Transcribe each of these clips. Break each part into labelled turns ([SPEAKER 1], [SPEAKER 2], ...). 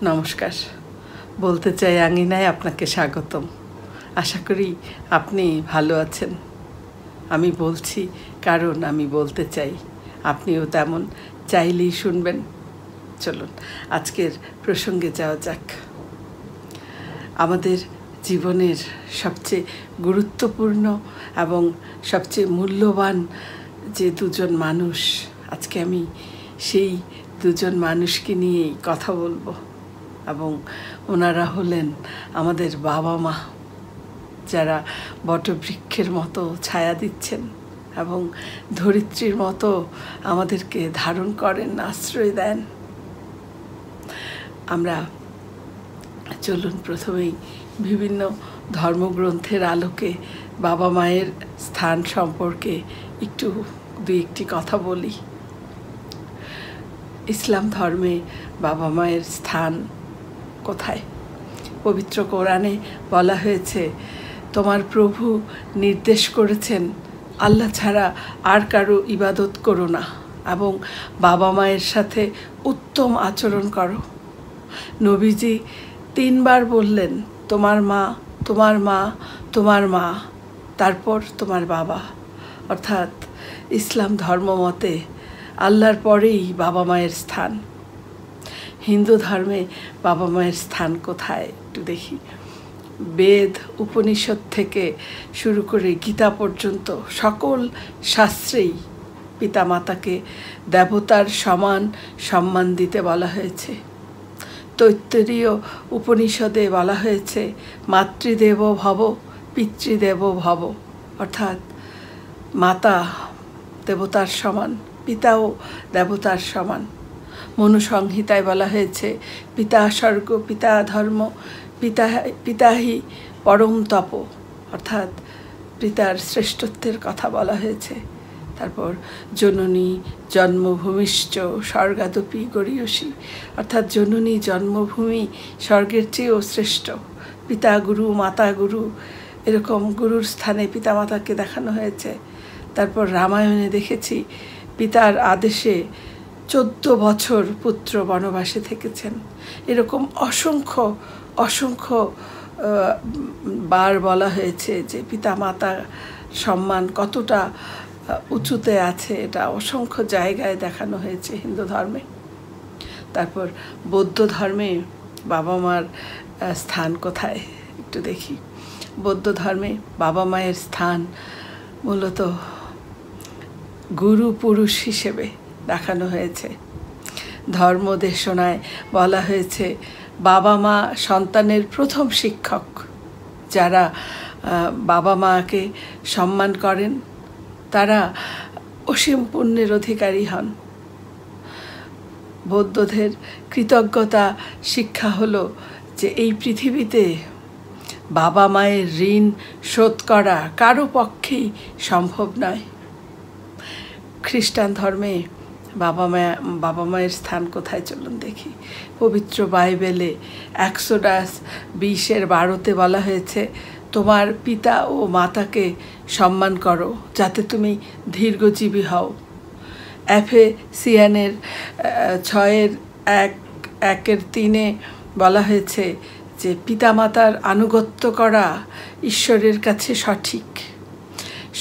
[SPEAKER 1] নমস্কার। বলতে চাই আঙিনায় আপনাকে স্বাগতম। আশা করি আপনি ভালো আছেন। আমি বলছি কারণ আমি বলতে চাই, আপনিও তেমন চাইলেই শুনবেন। চলুন আজকের প্রসঙ্গে যাওয়া যাক। আমাদের জীবনের সবচেয়ে গুরুত্বপূর্ণ এবং সবচেয়ে মূল্যবান যে দুজন মানুষ, আজকে আমি সেই দুজন মানুষকে নিয়েই কথা বলবো। এবং ওনারা হলেন আমাদের বাবা মা, যারা বটবৃক্ষের মতো ছায়া দিচ্ছেন এবং ধরিত্রীর মতো আমাদেরকে ধারণ করেন, আশ্রয় দেন। আমরা চলুন প্রথমেই বিভিন্ন ধর্মগ্রন্থের আলোকে বাবা মায়ের স্থান সম্পর্কে দুই একটি কথা বলি। ইসলাম ধর্মে বাবা মায়ের স্থান কোথায়? পবিত্র কোরআনে বলা হয়েছে, তোমার প্রভু নির্দেশ করেছেন আল্লাহ ছাড়া আর কারো ইবাদত করো না এবং বাবা মায়ের সাথে উত্তম আচরণ করো। নবীজি 3 বার বললেন, তোমার মা, তোমার মা, তোমার মা, তারপর তোমার বাবা। অর্থাৎ ইসলাম ধর্ম মতে আল্লাহর পরেই বাবা মায়ের স্থান। হিন্দু ধর্মে বাবা মায়ের স্থান কোথায় একটু দেখি। বেদ, উপনিষদ থেকে শুরু করে গীতা পর্যন্ত সকল শাস্ত্রেই পিতামাতাকে দেবতার সমান সম্মান দিতে বলা হয়েছে। তৈত্তরীয় উপনিষদে বলা হয়েছে, মাতৃদেব ভব পিতৃদেব ভব। অর্থাৎ মাতা দেবতার সমান, পিতাও দেবতার সমান। মনুসংহিতায় বলা হয়েছে, পিতা স্বর্গ পিতা ধর্ম পিতাহি পরম তপ। অর্থাৎ পিতার শ্রেষ্ঠত্বের কথা বলা হয়েছে। তারপর জননী জন্মভূমিশ্চ স্বর্গাদপি গরীয়সী। অর্থাৎ জননী জন্মভূমি স্বর্গের চেয়েও শ্রেষ্ঠ। পিতা গুরু, মাতা গুরু, এরকম গুরুর স্থানে পিতামাতাকে দেখানো হয়েছে। তারপর রামায়ণে দেখেছি, পিতার আদেশে 14 বছর পুত্র বনবাসে থেকেছেন। এরকম অসংখ্য অসংখ্য বার বলা হয়েছে যে পিতামাতা সম্মান কতটা উঁচুতে আছে, এটা অসংখ্য জায়গায় দেখানো হয়েছে হিন্দু ধর্মে। তারপর বৌদ্ধ ধর্মে বাবা মার স্থান কোথায় একটু দেখি। বৌদ্ধ ধর্মে বাবা মায়ের স্থান মূলত গুরু পুরুষ হিসেবে দেখানো হয়েছে। ধর্মদেশনায় বলা হয়েছে, বাবা মা সন্তানের প্রথম শিক্ষক। যারা বাবা মাকে সম্মান করেন তারা অসীম পুণ্যের অধিকারী হন। বৌদ্ধদের কৃতজ্ঞতা শিক্ষা হলো যে এই পৃথিবীতে বাবা মায়ের ঋণ শোধ করা কারো পক্ষেই সম্ভব নয়। খ্রিস্টান ধর্মে বাবা মায়ের স্থান কোথায় চলুন দেখি। পবিত্র বাইবেলে এক্সোডাস 20:12 বলা হয়েছে, তোমার পিতা ও মাতাকে সম্মান করো যাতে তুমি দীর্ঘজীবী হও। এফেসিয়ানের 6:1-3 বলা হয়েছে যে পিতামাতার আনুগত্য করা ঈশ্বরের কাছে সঠিক।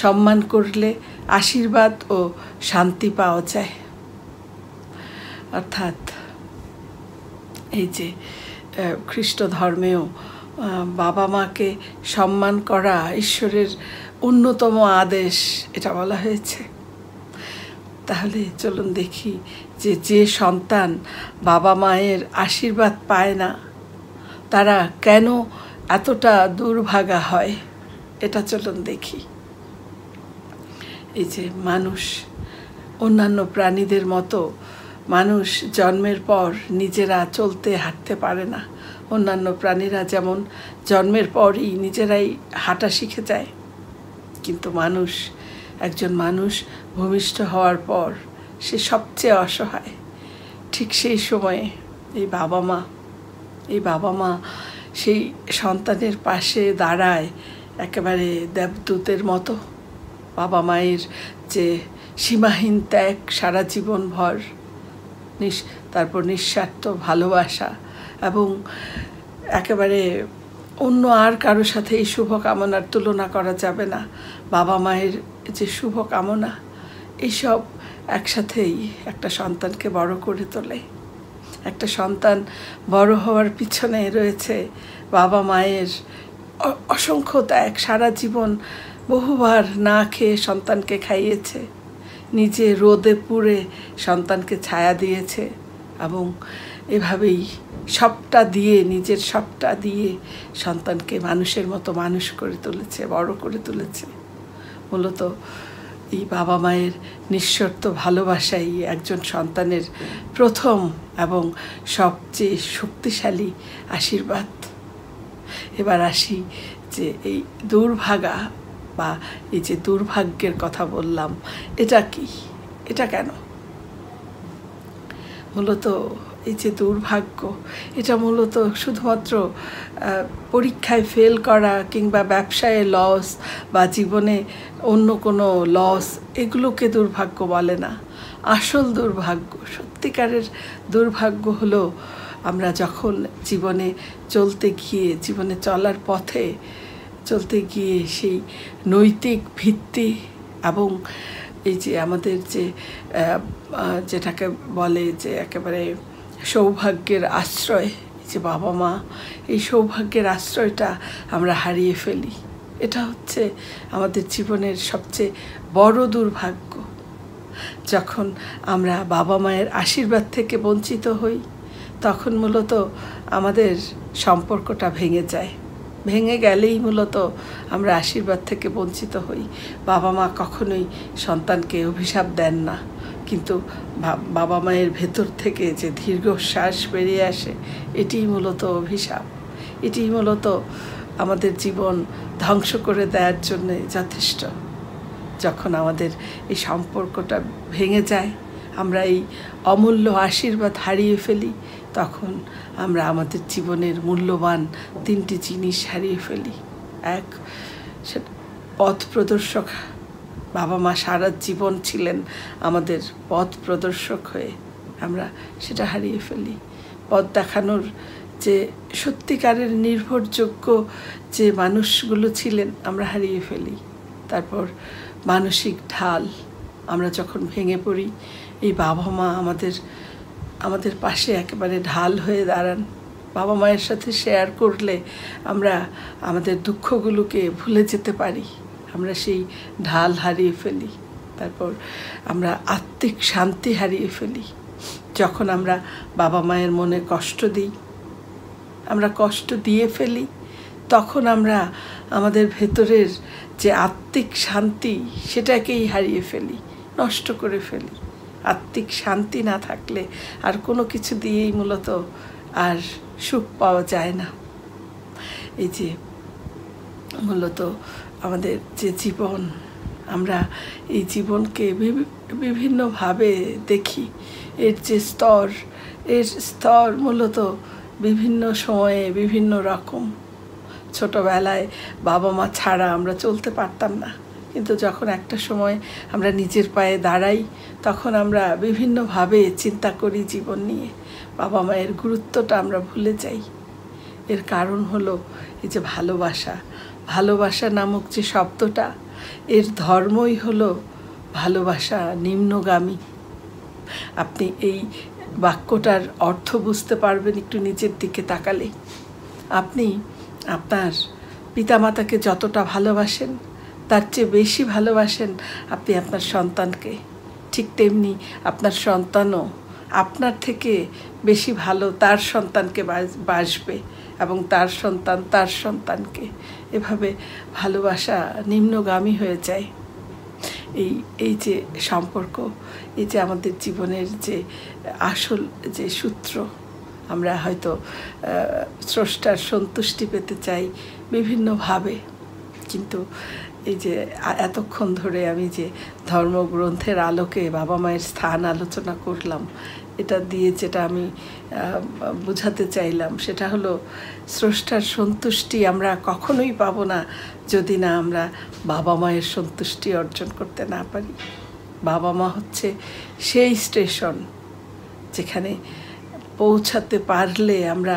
[SPEAKER 1] সম্মান করলে আশীর্বাদ ও শান্তি পাওয়া যায়। অর্থাৎ এই যে খ্রিস্ট ধর্মেও বাবা মাকে সম্মান করা ঈশ্বরের অন্যতম আদেশ, এটা বলা হয়েছে। তাহলে চলুন দেখি যে সন্তান বাবা মায়ের আশীর্বাদ পায় না তারা কেন এতটা দুর্ভাগা হয়, এটা চলুন দেখি। এই যে মানুষ, অন্যান্য প্রাণীদের মতো মানুষ জন্মের পর নিজেরা চলতে হাঁটতে পারে না। অন্যান্য প্রাণীরা যেমন জন্মের পরই নিজেরাই হাঁটা শিখে যায়, কিন্তু একজন মানুষ ভূমিষ্ঠ হওয়ার পর সে সবচেয়ে অসহায়। ঠিক সেই সময়ে এই বাবা মা সেই সন্তানের পাশে দাঁড়ায় একেবারে দেবদূতের মতো। বাবা মায়ের যে সীমাহীন ত্যাগ সারা জীবন ভর, তারপর নিঃস্বার্থ ভালোবাসা এবং একেবারে অন্য আর কারোর সাথে এই শুভকামনার তুলনা করা যাবে না। বাবা মায়ের যে শুভকামনা, এইসব একসাথেই একটা সন্তানকে বড় করে তোলে। একটা সন্তান বড় হওয়ার পিছনে রয়েছে বাবা মায়ের অসংখ্য ত্যাগ। সারা জীবন বহুবার না খেয়ে সন্তানকে খাইয়েছে, নিজে রোদে পুড়ে সন্তানকে ছায়া দিয়েছে, এবং এভাবেই সবটা দিয়ে, নিজের সবটা দিয়ে সন্তানকে মানুষের মতো মানুষ করে তুলেছে, বড় করে তুলেছে। মূলত এই বাবা মায়ের নিঃশর্ত ভালোবাসাই একজন সন্তানের প্রথম এবং সবচেয়ে শক্তিশালী আশীর্বাদ। এবার আসি যে এই দুর্ভাগা বা এই যে দুর্ভাগ্যের কথা বললাম, এটা কি, এটা কেন? মূলত এই যে দুর্ভাগ্য, এটা মূলত শুধুমাত্র পরীক্ষায় ফেল করা কিংবা ব্যবসায় লস বা জীবনে অন্য কোনো লস, এগুলোকে দুর্ভাগ্য বলে না। আসল দুর্ভাগ্য, সত্যিকারের দুর্ভাগ্য হলো আমরা যখন জীবনে চলতে গিয়ে, জীবনে চলার পথে চলতে গিয়ে সেই নৈতিক ভিত্তি এবং এই যে আমাদের যে যেটাকে বলে যে একেবারে সৌভাগ্যের আশ্রয়, যে বাবা মা, এই সৌভাগ্যের আশ্রয়টা আমরা হারিয়ে ফেলি। এটা হচ্ছে আমাদের জীবনের সবচেয়ে বড় দুর্ভাগ্য। যখন আমরা বাবা মায়ের আশীর্বাদ থেকে বঞ্চিত হই, তখন মূলত আমাদের সম্পর্কটা ভেঙে যায়। ভেঙে গেলেই মূলত আমরা আশীর্বাদ থেকে বঞ্চিত হই। বাবা মা কখনোই সন্তানকে অভিশাপ দেন না, কিন্তু বাবা মায়ের ভেতর থেকে যে দীর্ঘশ্বাস বেরিয়ে আসে, এটিই মূলত অভিশাপ। এটিই মূলত আমাদের জীবন ধ্বংস করে দেওয়ার জন্যে যথেষ্ট। যখন আমাদের এই সম্পর্কটা ভেঙে যায়, আমরা এই অমূল্য আশীর্বাদ হারিয়ে ফেলি, তখন আমরা আমাদের জীবনের মূল্যবান তিনটি জিনিস হারিয়ে ফেলি। এক, সেটা পথ প্রদর্শক। বাবা মা সারা জীবন ছিলেন আমাদের পথ প্রদর্শক হয়ে, আমরা সেটা হারিয়ে ফেলি। পথ দেখানোর যে সত্যিকারের নির্ভরযোগ্য যে মানুষগুলো ছিলেন, আমরা হারিয়ে ফেলি। তারপর মানসিক ঢাল। আমরা যখন ভেঙে পড়ি, এই বাবা মা আমাদের পাশে একেবারে ঢাল হয়ে দাঁড়ান। বাবা মায়ের সাথে শেয়ার করলে আমরা আমাদের দুঃখগুলোকে ভুলে যেতে পারি। আমরা সেই ঢাল হারিয়ে ফেলি। তারপর আমরা আত্মিক শান্তি হারিয়ে ফেলি। যখন আমরা বাবা মায়ের মনে কষ্ট দিই, আমরা কষ্ট দিয়ে ফেলি, তখন আমরা আমাদের ভেতরের যে আত্মিক শান্তি, সেটাকেই হারিয়ে ফেলি, নষ্ট করে ফেলি। আত্মিক শান্তি না থাকলে আর কোনো কিছু দিয়েই মূলত আর সুখ পাওয়া যায় না। এই যে মূলত আমাদের যে জীবন, আমরা এই জীবনকে বিভিন্নভাবে দেখি। এর যে স্তর মূলত বিভিন্ন সময়ে বিভিন্ন রকম। ছোটোবেলায় বাবা মা ছাড়া আমরা চলতে পারতাম না, কিন্তু যখন একটা সময় আমরা নিজের পায়ে দাঁড়াই, তখন আমরা বিভিন্নভাবে চিন্তা করি জীবন নিয়ে। বাবা মায়ের গুরুত্বটা আমরা ভুলে যাই। এর কারণ হলো এই যে ভালোবাসা নামক যে শব্দটা, এর ধর্মই হলো ভালোবাসা নিম্নগামী। আপনি এই বাক্যটার অর্থ বুঝতে পারবেন একটু নিজের দিকে তাকালে। আপনি আপনার পিতামাতাকে যতটা ভালোবাসেন, তার চেয়ে বেশি ভালোবাসেন আপনি আপনার সন্তানকে। ঠিক তেমনি আপনার সন্তানও আপনার থেকে বেশি ভালো তার সন্তানকে বাসবে, এবং তার সন্তান তার সন্তানকে। এভাবে ভালোবাসা নিম্নগামী হয়ে যায়। এই যে সম্পর্ক, এই যে আমাদের জীবনের যে আসল যে সূত্র, আমরা হয়তো স্রষ্টার সন্তুষ্টি পেতে চাই বিভিন্নভাবে, কিন্তু এই যে এতক্ষণ ধরে আমি যে ধর্মগ্রন্থের আলোকে বাবা মায়ের স্থান আলোচনা করলাম, এটা দিয়ে যেটা আমি বোঝাতে চাইলাম, সেটা হলো স্রষ্টার সন্তুষ্টি আমরা কখনোই পাবো না যদি না আমরা বাবা মায়ের সন্তুষ্টি অর্জন করতে না পারি। বাবা মা হচ্ছে সেই স্টেশন যেখানে পৌঁছাতে পারলে আমরা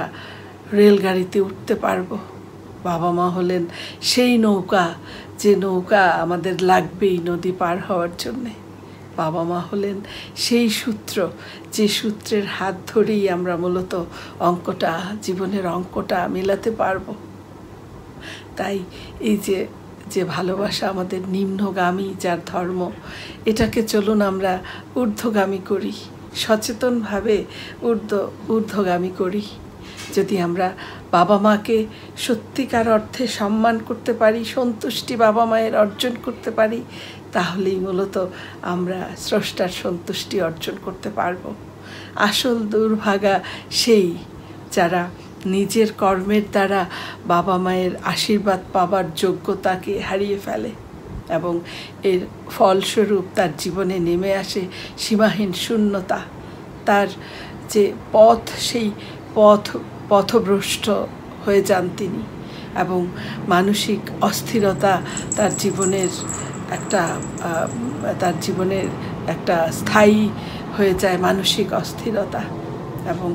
[SPEAKER 1] রেলগাড়িতে উঠতে পারবো। বাবা মা হলেন সেই নৌকা, যে নৌকা আমাদের লাগবেই নদী পার হওয়ার জন্যে। বাবা মা হলেন সেই সূত্র, যে সূত্রের হাত ধরেই আমরা মূলত জীবনের অঙ্কটা মেলাতে পারবো। তাই এই যে ভালোবাসা আমাদের নিম্নগামী, যার ধর্ম, এটাকে চলুন আমরা ঊর্ধ্বগামী করি, সচেতনভাবে ঊর্ধ্বগামী করি। যদি আমরা বাবা মাকে সত্যিকার অর্থে সম্মান করতে পারি, সন্তুষ্টি বাবা মায়ের অর্জন করতে পারি, তাহলেই মূলত আমরা স্রষ্টার সন্তুষ্টি অর্জন করতে পারব। আসল দুর্ভাগা সেই যারা নিজের কর্মের দ্বারা বাবা মায়ের আশীর্বাদ পাবার যোগ্যতাকে হারিয়ে ফেলে এবং এর ফলস্বরূপ তার জীবনে নেমে আসে সীমাহীন শূন্যতা। তার যে পথ, সেই পথভ্রষ্ট হয়ে যান তিনি, এবং মানসিক অস্থিরতা তার জীবনের একটা স্থায়ী হয়ে যায় মানসিক অস্থিরতা, এবং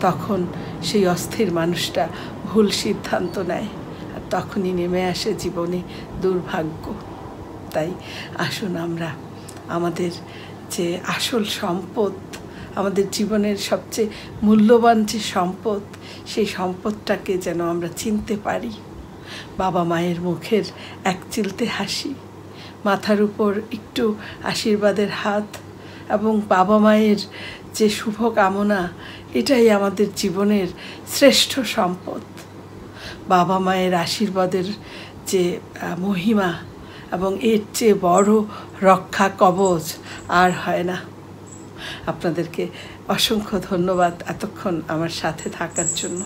[SPEAKER 1] তখন সেই অস্থির মানুষটা ভুল সিদ্ধান্ত নেয়, আর তখনই নেমে আসে জীবনে দুর্ভাগ্য। তাই আসুন আমরা আমাদের যে আসল সম্পদ, আমাদের জীবনের সবচেয়ে মূল্যবান যে সম্পদ, সেই সম্পদটাকে যেন আমরা চিনতে পারি। বাবা মায়ের মুখের এক চিলতে হাসি, মাথার উপর একটু আশীর্বাদের হাত, এবং বাবা মায়ের যে শুভ কামনা, এটাই আমাদের জীবনের শ্রেষ্ঠ সম্পদ। বাবা মায়ের আশীর্বাদের যে মহিমা, এবং এর চেয়ে বড় রক্ষা কবচ আর হয় না। আপনাদেরকে অসংখ্য ধন্যবাদ এতক্ষণ আমার সাথে থাকার জন্য।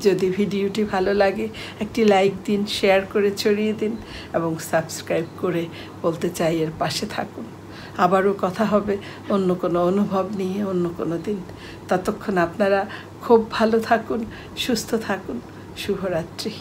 [SPEAKER 1] যদি ভিডিওটি ভালো লাগে একটি লাইক দিন, শেয়ার করে ছড়িয়ে দিন, এবং সাবস্ক্রাইব করে বলতে চাই এর পাশে থাকুন। আবারও কথা হবে অন্য কোনো অনুভব নিয়ে অন্য কোনো দিন। ততক্ষণ আপনারা খুব ভালো থাকুন, সুস্থ থাকুন। শুভরাত্রি।